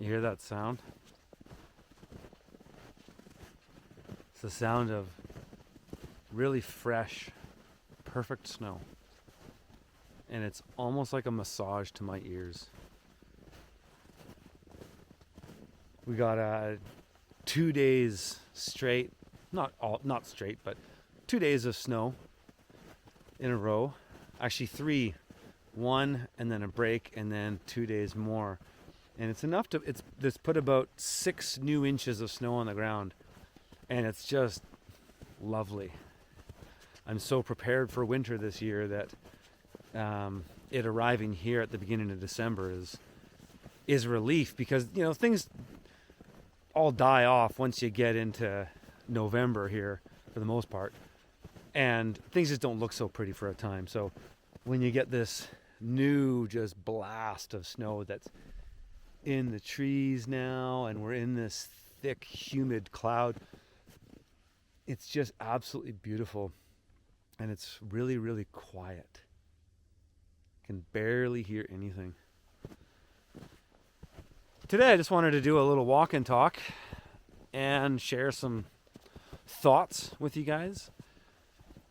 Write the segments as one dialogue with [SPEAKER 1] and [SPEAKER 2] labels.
[SPEAKER 1] You hear that sound? It's the sound of really fresh, perfect snow. And it's almost like a massage to my ears. We got 2 days straight, not straight, but 2 days of snow in a row. Actually 3, 1 and then a break and then 2 days more. And it's enough to, it's put about 6 new inches of snow on the ground. And it's just lovely. I'm so prepared for winter this year that it arriving here at the beginning of December is relief, because things all die off once you get into November here for the most part, and things just don't look so pretty for a time. So when you get this new just blast of snow that's in the trees now, and we're in this thick humid cloud, it's just absolutely beautiful. And it's really, really quiet. Can barely hear anything. Today I just wanted to do a little walk and talk and share some thoughts with you guys,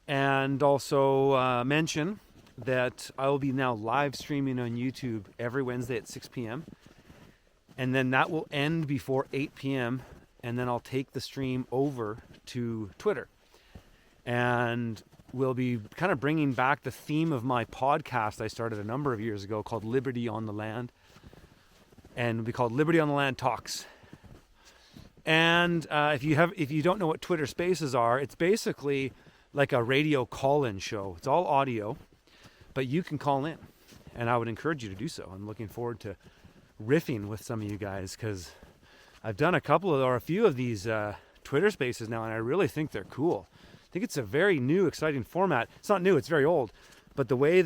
[SPEAKER 1] and also mention that I will be now live streaming on YouTube every Wednesday at 6 p.m. and then that will end before 8 p.m. and then I'll take the stream over to Twitter, and we'll be kind of bringing back the theme of my podcast I started a number of years ago called Liberty on the Land, and it'll be called Liberty on the Land Talks. And if you don't know what Twitter Spaces are, it's basically like a radio call-in show. It's all audio, but you can call in, and I would encourage you to do so. I'm looking forward to riffing with some of you guys, because I've done a few of these Twitter Spaces now, and I really think they're cool. I think it's a very new, exciting format. It's not new, it's very old, but the way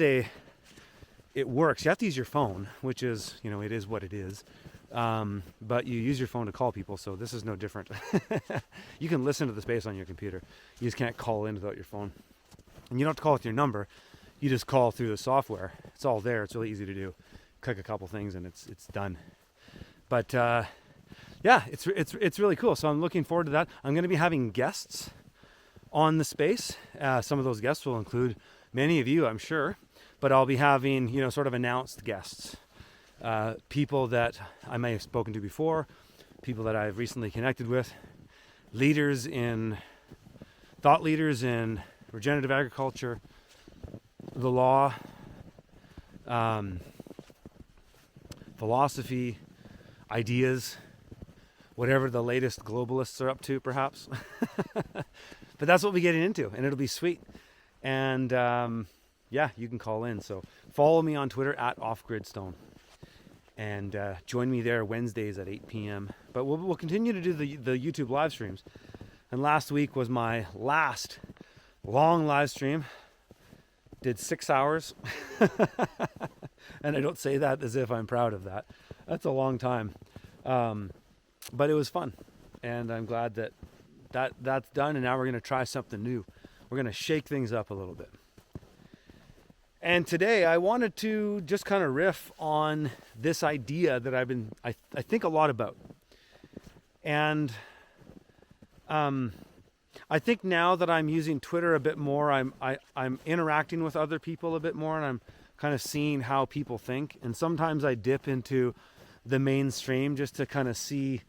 [SPEAKER 1] it works, you have to use your phone, which is, it is what it is. But you use your phone to call people, so this is no different. You can listen to the space on your computer. You just can't call in without your phone. And you don't have to call with your number. You just call through the software. It's all there. It's really easy to do. Click a couple things and it's done. But yeah, it's really cool. So I'm looking forward to that. I'm going to be having guests on the space. Some of those guests will include many of you, I'm sure. But I'll be having, sort of announced guests. People that I may have spoken to before, people that I've recently connected with, thought leaders in regenerative agriculture, the law, philosophy, ideas, whatever the latest globalists are up to, perhaps. But that's what we're getting into, and it'll be sweet. And yeah, you can call in. So follow me on Twitter at OffGridStone. And join me there Wednesdays at 8 p.m. But we'll continue to do the YouTube live streams. And last week was my last long live stream. Did 6 hours. And I don't say that as if I'm proud of that. That's a long time. But it was fun. And I'm glad that's done. And now we're going to try something new. We're going to shake things up a little bit. And today I wanted to just kind of riff on this idea that I think a lot about. And I think now that I'm using Twitter a bit more, I'm interacting with other people a bit more, and I'm kind of seeing how people think. And sometimes I dip into the mainstream just to kind of see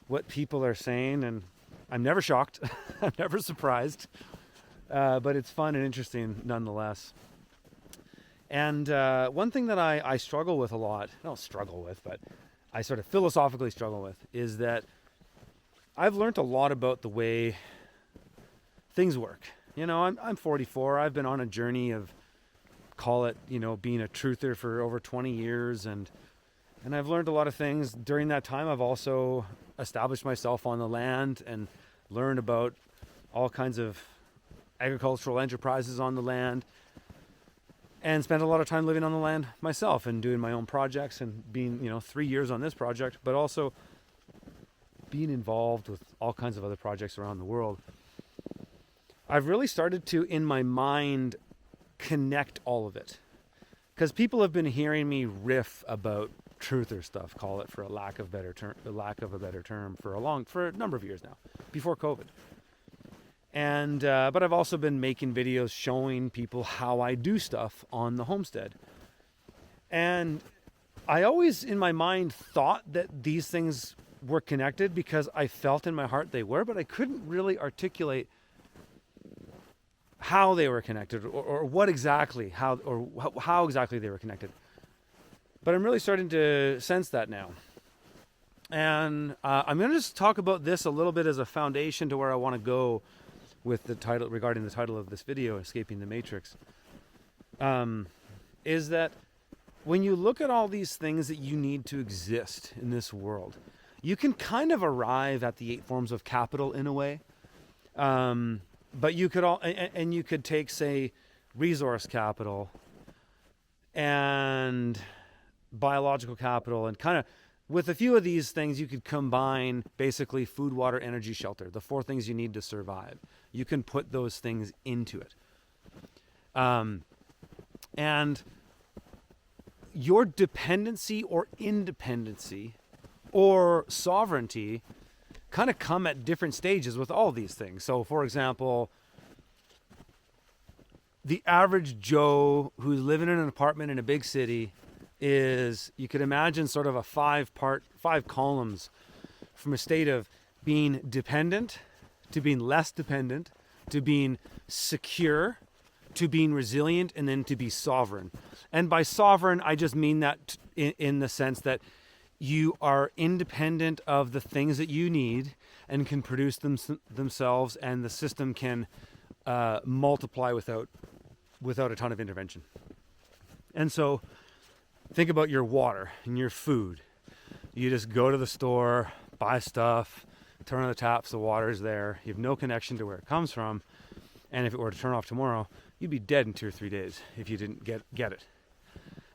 [SPEAKER 1] what people are saying, and I'm never shocked. I'm never surprised. But it's fun and interesting nonetheless. And one thing that I struggle with a lot, I don't struggle with, but I sort of philosophically struggle with, is that I've learned a lot about the way things work. I'm 44. I've been on a journey of, call it, being a truther for over 20 years. And I've learned a lot of things. During that time, I've also established myself on the land and learned about all kinds of agricultural enterprises on the land. And spent a lot of time living on the land myself and doing my own projects and being, 3 years on this project, but also being involved with all kinds of other projects around the world. I've really started to, in my mind, connect all of it. Because people have been hearing me riff about truther stuff, call it, for a lack of a better term, for a number of years now, before COVID. And but I've also been making videos showing people how I do stuff on the homestead. And I always in my mind thought that these things were connected because I felt in my heart they were, but I couldn't really articulate how they were connected, or what exactly, how exactly they were connected. But I'm really starting to sense that now. And I'm going to just talk about this a little bit as a foundation to where I want to go with the title, regarding the title of this video, Escaping the Matrix. Is that when you look at all these things that you need to exist in this world, you can kind of arrive at the 8 forms of capital in a way. But you could you could take, say, resource capital and biological capital, and kind of with a few of these things you could combine basically food, water, energy, shelter, the 4 things you need to survive. You can put those things into it. And your dependency or independency or sovereignty kind of come at different stages with all these things. So, for example, the average Joe who's living in an apartment in a big city is, you could imagine, sort of a 5 columns, from a state of being dependent to being less dependent to being secure to being resilient, and then to be sovereign. And by sovereign, I just mean that in the sense that you are independent of the things that you need and can produce them themselves, and the system can multiply without a ton of intervention. And so think about your water and your food. You just go to the store, buy stuff, turn on the taps, the water's there. You have no connection to where it comes from. And if it were to turn off tomorrow, you'd be dead in 2 or 3 days if you didn't get it.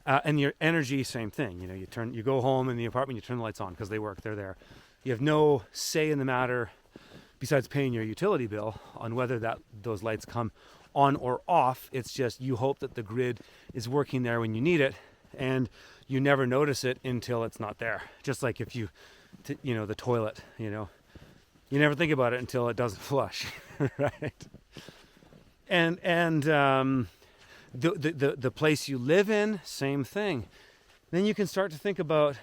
[SPEAKER 1] And your energy, same thing. You go home in the apartment, you turn the lights on because they work, they're there. You have no say in the matter besides paying your utility bill on whether those lights come on or off. It's just you hope that the grid is working there when you need it, and you never notice it until it's not there. Just like if the toilet, you never think about it until it doesn't flush, right? And the place you live in, same thing. Then you can start to think about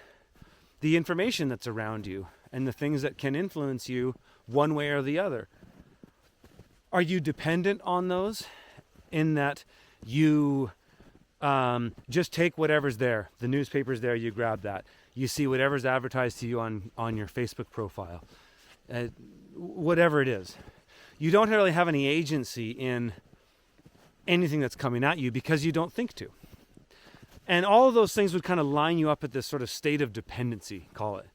[SPEAKER 1] the information that's around you and the things that can influence you one way or the other. Are you dependent on those in that you just take whatever's there? The newspaper's there, you grab that. You see whatever's advertised to you on your Facebook profile. Whatever it is. You don't really have any agency in anything that's coming at you because you don't think to. And all of those things would kind of line you up at this sort of state of dependency, call it.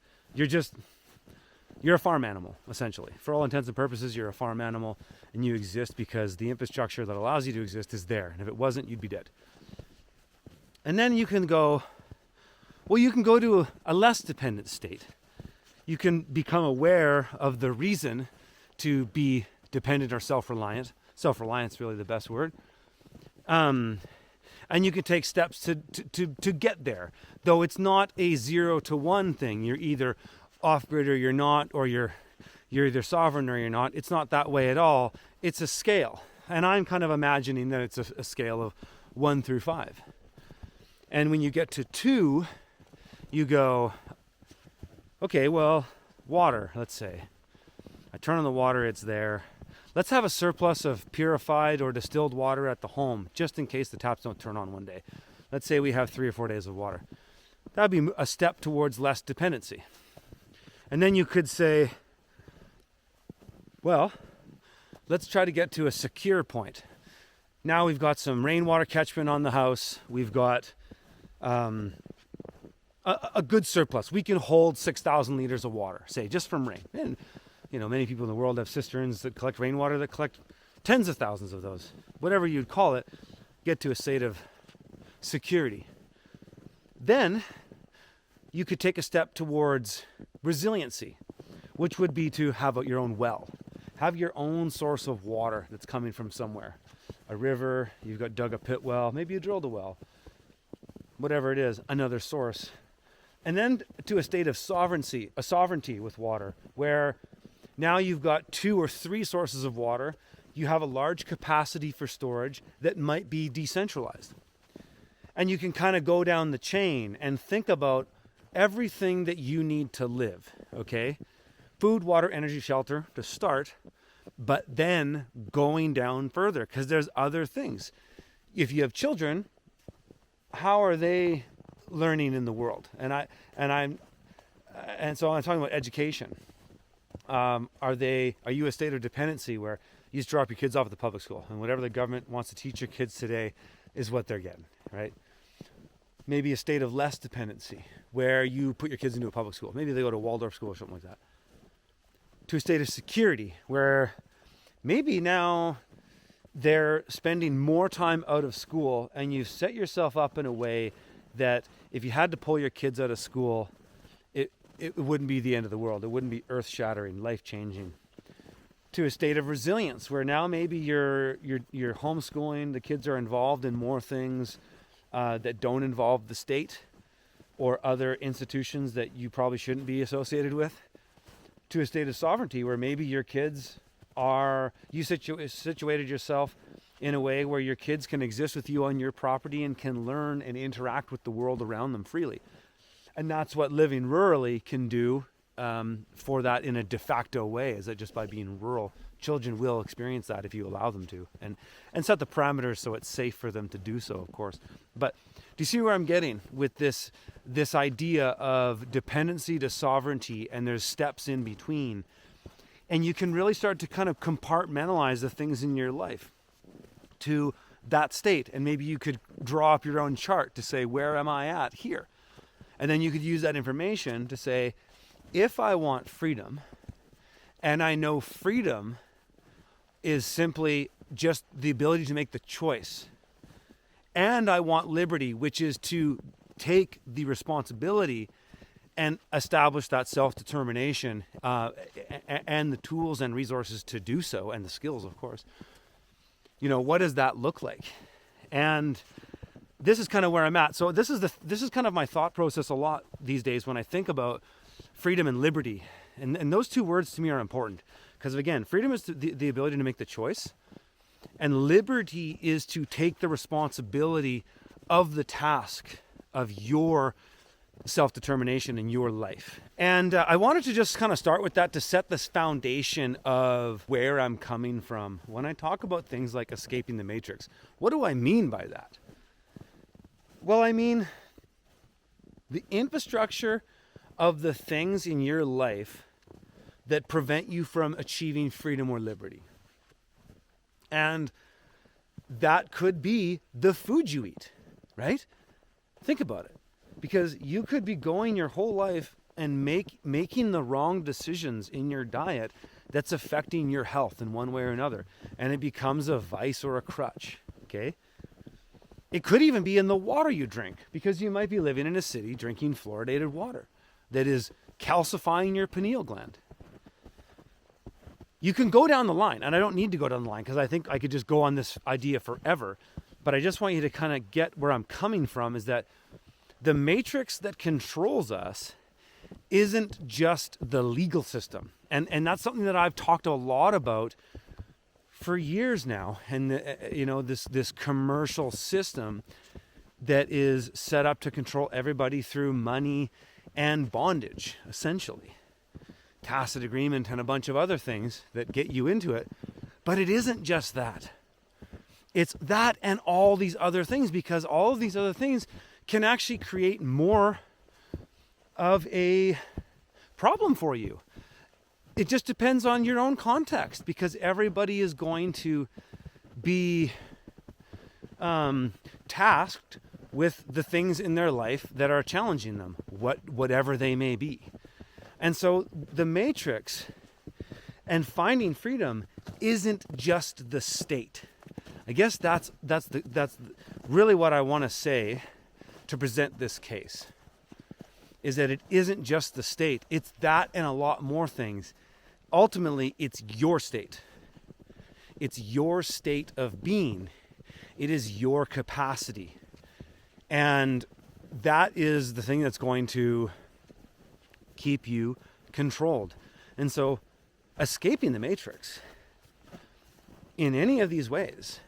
[SPEAKER 1] You're a farm animal, essentially. For all intents and purposes, you're a farm animal, and you exist because the infrastructure that allows you to exist is there. And if it wasn't, you'd be dead. And then you can go to a less dependent state. You can become aware of the reason to be dependent or self-reliant. Self-reliance is really the best word. And you can take steps to get there. Though it's not a 0 to 1 thing. You're either off-grid or you're not, or you're either sovereign or you're not. It's not that way at all. It's a scale. And I'm kind of imagining that it's a scale of 1 through 5. And when you get to 2, you go, okay, well, water, let's say. I turn on the water, it's there. Let's have a surplus of purified or distilled water at the home, just in case the taps don't turn on one day. Let's say we have 3 or 4 days of water. That would be a step towards less dependency. And then you could say, well, let's try to get to a secure point. Now we've got some rainwater catchment on the house. We've got a good surplus. We can hold 6,000 liters of water, say, just from rain. And many people in the world have cisterns that collect rainwater that collect tens of thousands of those. Whatever you'd call it, get to a state of security. Then you could take a step towards resiliency, which would be to have your own well. Have your own source of water that's coming from somewhere. A river, you've got dug a pit well, maybe you drilled a well. Whatever it is, another source And then to a state of sovereignty with water, where now you've got 2 or 3 sources of water. You have a large capacity for storage that might be decentralized. And you can kind of go down the chain and think about everything that you need to live, okay? Food, water, energy, shelter to start, but then going down further, because there's other things. If you have children, how are they learning in the world? And so I'm talking about education. Are you a state of dependency where you just drop your kids off at the public school and whatever the government wants to teach your kids today is what they're getting, right? Maybe a state of less dependency where you put your kids into a public school. Maybe they go to a Waldorf school or something like that. To a state of security where maybe now they're spending more time out of school and you've set yourself up in a way that if you had to pull your kids out of school, it wouldn't be the end of the world. It wouldn't be earth-shattering, life-changing. To a state of resilience where now maybe you're homeschooling, the kids are involved in more things that don't involve the state or other institutions that you probably shouldn't be associated with. To a state of sovereignty where maybe your kids you situated yourself in a way where your kids can exist with you on your property and can learn and interact with the world around them freely. And that's what living rurally can do for that in a de facto way, is that just by being rural, children will experience that if you allow them to, and set the parameters so it's safe for them to do so, of course. But do you see where I'm getting with this idea of dependency to sovereignty, and there's steps in between? And you can really start to kind of compartmentalize the things in your life to that state. And maybe you could draw up your own chart to say, where am I at here? And then you could use that information to say, if I want freedom, and I know freedom is simply just the ability to make the choice, and I want liberty, which is to take the responsibility and establish that self-determination and the tools and resources to do so, and the skills, of course. What does that look like? And this is kind of where I'm at. So this is kind of my thought process a lot these days when I think about freedom and liberty. And those 2 words to me are important. Because again, freedom is the ability to make the choice. And liberty is to take the responsibility of the task of your self-determination in your life. And I wanted to just kind of start with that to set this foundation of where I'm coming from when I talk about things like escaping the matrix. What do I mean by that? Well, I mean the infrastructure of the things in your life that prevent you from achieving freedom or liberty. And that could be the food you eat, right? Think about it. Because you could be going your whole life and making the wrong decisions in your diet that's affecting your health in one way or another. And it becomes a vice or a crutch, okay? It could even be in the water you drink, because you might be living in a city drinking fluoridated water that is calcifying your pineal gland. You can go down the line, and I don't need to go down the line because I think I could just go on this idea forever. But I just want you to kind of get where I'm coming from, is that the matrix that controls us isn't just the legal system. And that's something that I've talked a lot about for years now. And this commercial system that is set up to control everybody through money and bondage, essentially. Tacit agreement and a bunch of other things that get you into it. But it isn't just that. It's that and all these other things, because all of these other things can actually create more of a problem for you. It just depends on your own context, because everybody is going to be tasked with the things in their life that are challenging them, whatever they may be. And so the matrix and finding freedom isn't just the state. I guess that's really what I want to say to present this case, is that it isn't just the state. It's that and a lot more things. Ultimately, it's your state. It's your state of being. It is your capacity. And that is the thing that's going to keep you controlled. And so escaping the matrix in any of these ways,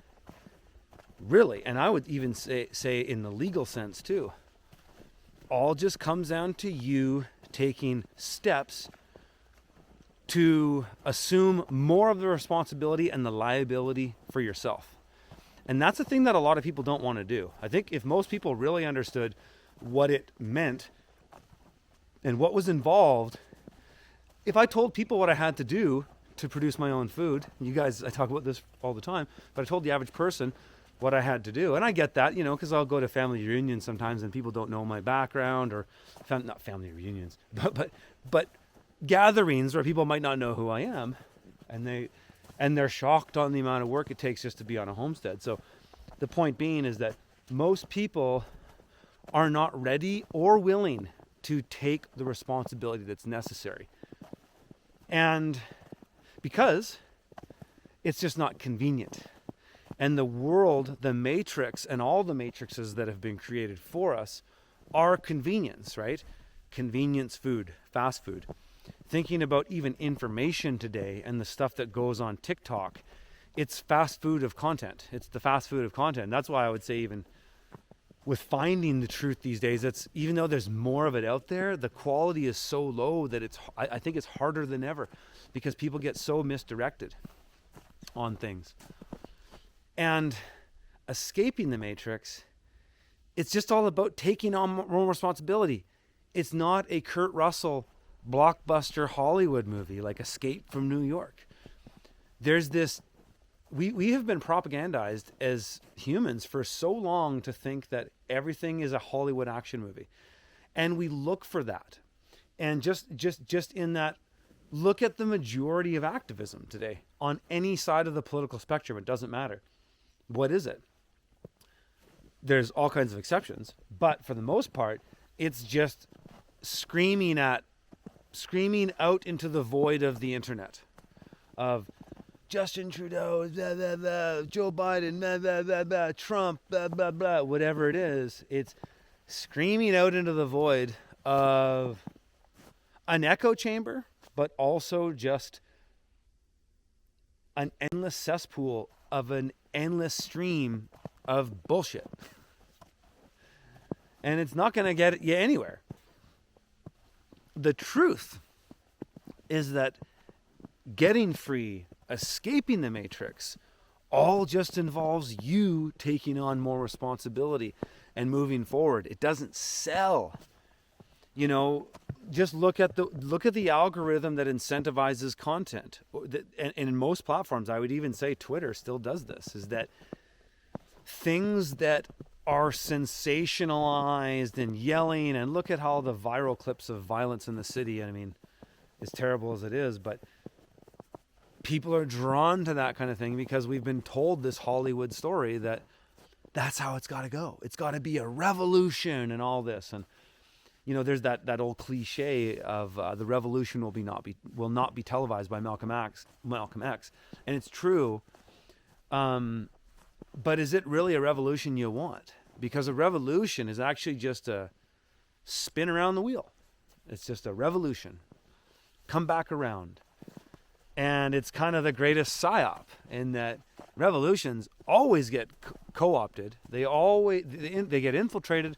[SPEAKER 1] really, and I would even say in the legal sense too, all just comes down to you taking steps to assume more of the responsibility and the liability for yourself. And that's a thing that a lot of people don't want to do. I think if most people really understood what it meant and what was involved, if I told people what I had to do to produce my own food, you guys, I talk about this all the time, but I told the average person what I had to do. And I get that, because I'll go to family reunions sometimes and people don't know my background, or not family reunions, but gatherings where people might not know who I am, and they're shocked on the amount of work it takes just to be on a homestead. So the point being is that most people are not ready or willing to take the responsibility that's necessary. And because it's just not convenient. And the world, the matrix, and all the matrices that have been created for us are convenience, right? Convenience food, fast food. Thinking about even information today and the stuff that goes on TikTok, it's fast food of content. It's the fast food of content. That's why I would say even with finding the truth these days, it's, even though there's more of it out there, the quality is so low that I think it's harder than ever because people get so misdirected on things. And escaping the matrix, it's just all about taking on more responsibility. It's not a Kurt Russell blockbuster Hollywood movie like Escape from New York. There's this, we have been propagandized as humans for so long to think that everything is a Hollywood action movie. And we look for that. And just in that, look at the majority of activism today on any side of the political spectrum. It doesn't matter. What is it? There's all kinds of exceptions, but for the most part, it's just screaming out into the void of the internet of Justin Trudeau, blah, blah, blah, Joe Biden, blah, blah, blah, blah, Trump, blah, blah, blah, whatever it is. It's screaming out into the void of an echo chamber, but also just an endless cesspool of an endless stream of bullshit. And it's not going to get you anywhere. The truth is that getting free, escaping the matrix, all just involves you taking on more responsibility and moving forward. It doesn't sell. Just look at the algorithm that incentivizes content. And in most platforms, I would even say Twitter still does this, is that things that are sensationalized and yelling, and look at how the viral clips of violence in the city, I mean, as terrible as it is, but people are drawn to that kind of thing because we've been told this Hollywood story that that's how it's got to go. It's got to be a revolution and all this. And there's that old cliche of the revolution will not be televised by Malcolm X, and it's true. But is it really a revolution you want? Because a revolution is actually just a spin around the wheel. It's just a revolution. Come back around. And it's kind of the greatest psyop in that revolutions always get co-opted. They get infiltrated.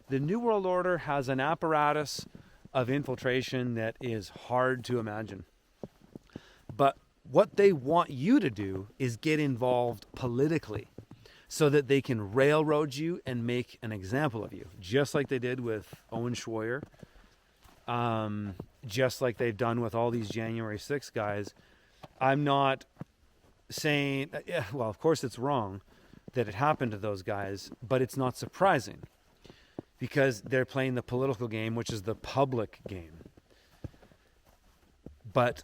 [SPEAKER 1] The New World Order has an apparatus of infiltration that is hard to imagine. But what they want you to do is get involved politically so that they can railroad you and make an example of you, just like they did with Owen Schroyer, just like they've done with all these January 6th guys. I'm not saying, well, of course it's wrong that it happened to those guys, but it's not surprising because they're playing the political game, which is the public game. But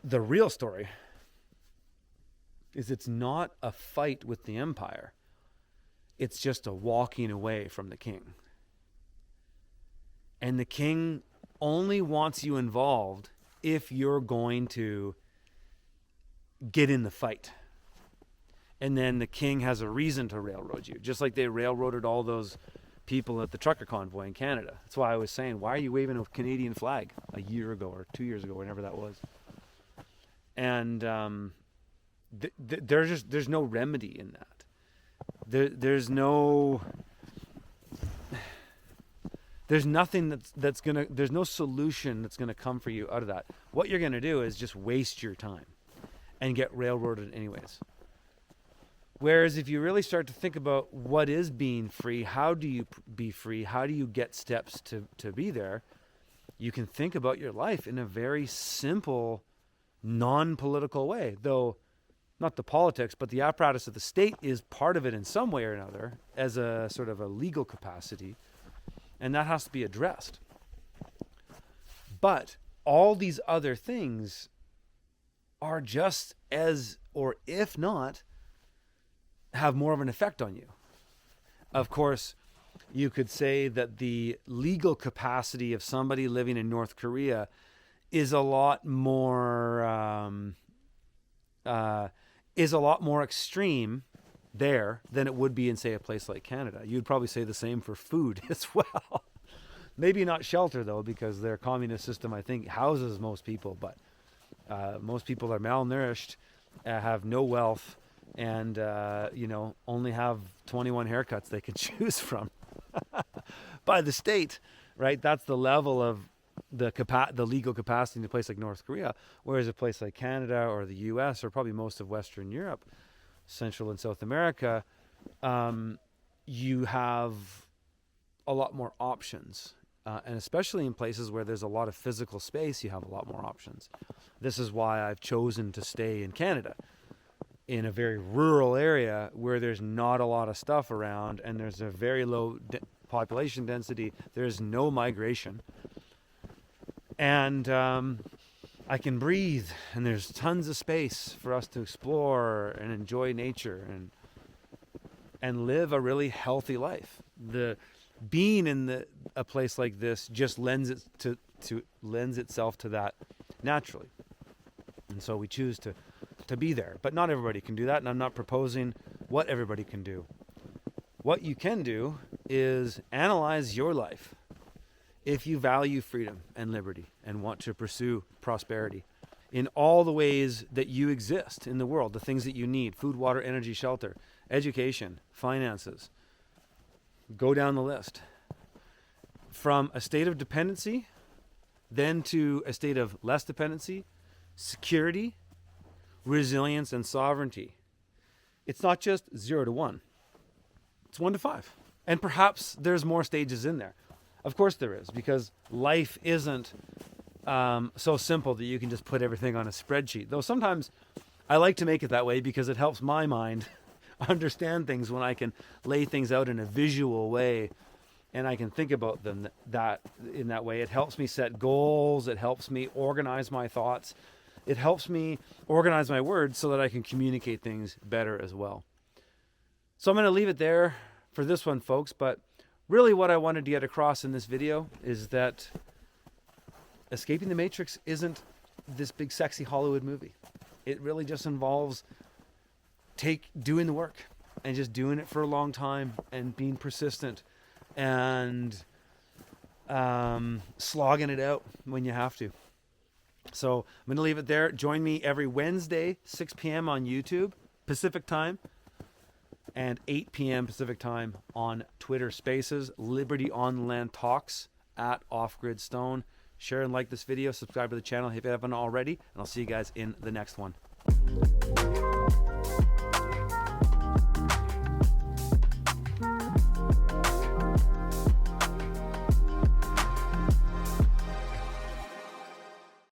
[SPEAKER 1] the real story is it's not a fight with the empire. It's just a walking away from the king. And the king only wants you involved if you're going to get in the fight. And then the king has a reason to railroad you, just like they railroaded all those people at the trucker convoy in Canada. That's why I was saying, why are you waving a Canadian flag a year ago or 2 years ago, whenever that was? And there's no remedy in that. There's nothing there's no solution that's gonna come for you out of that. What you're gonna do is just waste your time and get railroaded anyways. Whereas if you really start to think about what is being free, how do you be free, how do you get steps to be there, you can think about your life in a very simple, non-political way. Though not the politics, but the apparatus of the state is part of it in some way or another as a sort of a legal capacity, and that has to be addressed. But all these other things are just as, or if not, have more of an effect on you. Of course, you could say that the legal capacity of somebody living in North Korea is a lot more extreme there than it would be in, say, a place like Canada. You'd probably say the same for food as well. Maybe not shelter, though, because their communist system, I think, houses most people, but most people are malnourished, have no wealth, and only have 21 haircuts they can choose from by the state, right? That's the level of the legal capacity in a place like North Korea, whereas a place like Canada or the US or probably most of Western Europe, Central and South America, you have a lot more options. And especially in places where there's a lot of physical space, you have a lot more options. This is why I've chosen to stay in Canada, in a very rural area where there's not a lot of stuff around and there's a very low population density. There's no migration. And I can breathe, and there's tons of space for us to explore and enjoy nature and live a really healthy life. The being in a place like this just lends itself to that naturally. And so we choose to be there. But not everybody can do that, and I'm not proposing what everybody can do. What you can do is analyze your life. If you value freedom and liberty and want to pursue prosperity in all the ways that you exist in the world, the things that you need: food, water, energy, shelter, education, finances, go down the list. From a state of dependency, then to a state of less dependency, security, resilience, and sovereignty. It's not just 0 to 1. It's 1 to 5. And perhaps there's more stages in there. Of course there is, because life isn't so simple that you can just put everything on a spreadsheet. Though sometimes I like to make it that way because it helps my mind understand things when I can lay things out in a visual way and I can think about them in that way. It helps me set goals. It helps me organize my thoughts. It helps me organize my words so that I can communicate things better as well. So I'm going to leave it there for this one, folks. But really what I wanted to get across in this video is that escaping the Matrix isn't this big sexy Hollywood movie. It really just involves doing the work and just doing it for a long time and being persistent and slogging it out when you have to. So I'm going to leave it there. Join me every Wednesday, 6 p.m. on YouTube, Pacific time, and 8 p.m. Pacific time on Twitter Spaces, Liberty on Land Talks at Off Grid Stone. Share and like this video. Subscribe to the channel if you haven't already. And I'll see you guys in the next one.